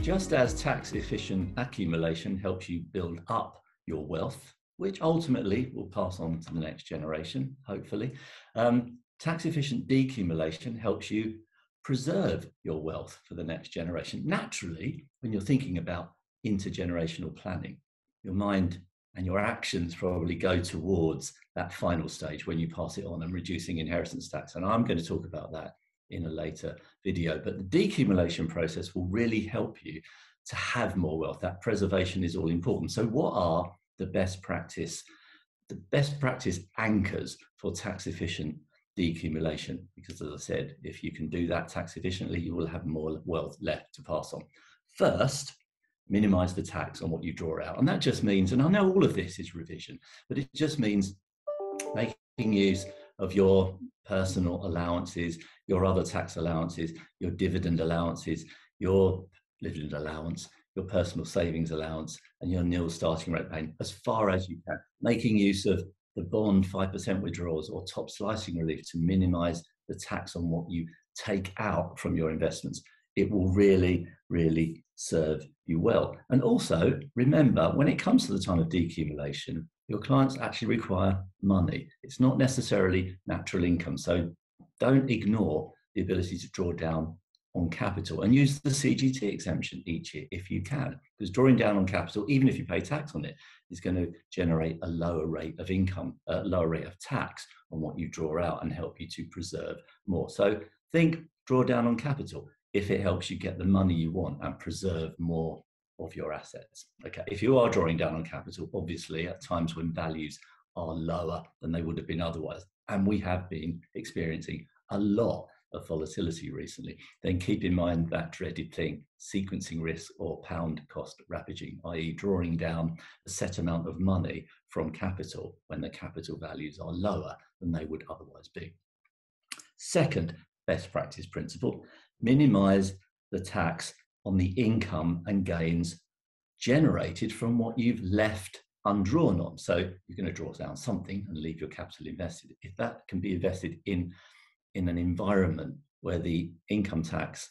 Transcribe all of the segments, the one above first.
Just as tax-efficient accumulation helps you build up your wealth, which ultimately will pass on to the next generation, hopefully, tax-efficient decumulation helps you preserve your wealth for the next generation. Naturally, when you're thinking about intergenerational planning, your mind and your actions probably go towards that final stage when you pass it on and reducing inheritance tax. And I'm going to talk about that in a later video, but the decumulation process will really help you to have more wealth. That preservation is all important. So what are the best practice anchors for tax efficient decumulation? Because as I said, if you can do that tax efficiently, you will have more wealth left to pass on. First, minimize the tax on what you draw out. And that just means, and I know all of this is revision, but it just means making use of your personal allowances, your other tax allowances, your dividend allowances, your dividend allowance, your personal savings allowance, and your nil starting rate payment as far as you can. Making use of the bond 5% withdrawals or top slicing relief to minimize the tax on what you take out from your investments. It will really, really serve you well. And also remember, when it comes to the time of decumulation, your clients actually require money. It's not necessarily natural income. So don't ignore the ability to draw down on capital and use the CGT exemption each year if you can, because drawing down on capital, even if you pay tax on it, is going to generate a lower rate of income, a lower rate of tax on what you draw out and help you to preserve more. So think draw down on capital if it helps you get the money you want and preserve more of your assets. Okay, if you are drawing down on capital, obviously at times when values are lower than they would have been otherwise, and we have been experiencing a lot of volatility recently, then keep in mind that dreaded thing, sequencing risk or pound cost ravaging, i.e. drawing down a set amount of money from capital when the capital values are lower than they would otherwise be. Second best practice principle, minimize the tax on the income and gains generated from what you've left undrawn on. So you're going to draw down something and leave your capital invested. If that can be invested in an environment where the income tax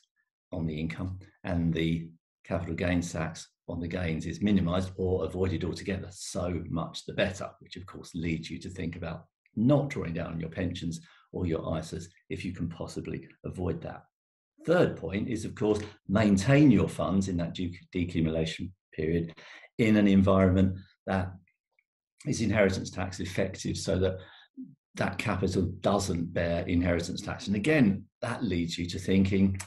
on the income and the capital gains tax on the gains is minimized or avoided altogether, so much the better, which of course leads you to think about not drawing down on your pensions or your ISAs if you can possibly avoid that. Third point is, of course, maintain your funds in that decumulation period in an environment that is inheritance tax effective, so that that capital doesn't bear inheritance tax. And again, that leads you to thinking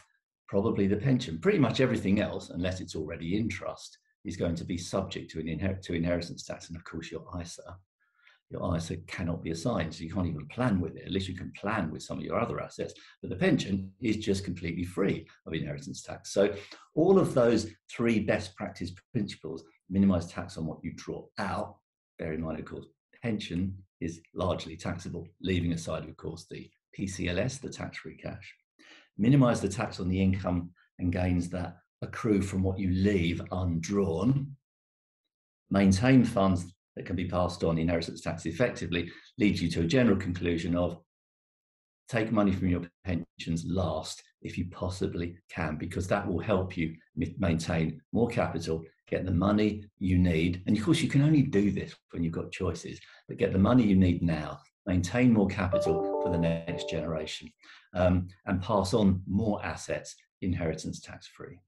probably the pension. Pretty much everything else, unless it's already in trust, is going to be subject to inheritance tax. And of course, your ISA cannot be assigned, so you can't even plan with it. At least you can plan with some of your other assets, but the pension is just completely free of inheritance tax. So all of those three best practice principles, minimize tax on what you draw out, bear in mind, of course, pension is largely taxable, leaving aside, of course, the PCLS, the tax-free cash. Minimize the tax on the income and gains that accrue from what you leave undrawn. Maintain funds that can be passed on inheritance tax effectively, leads you to a general conclusion of take money from your pensions last if you possibly can, because that will help you maintain more capital, get the money you need. And of course, you can only do this when you've got choices, but get the money you need now, maintain more capital for the next generation, and pass on more assets inheritance tax free.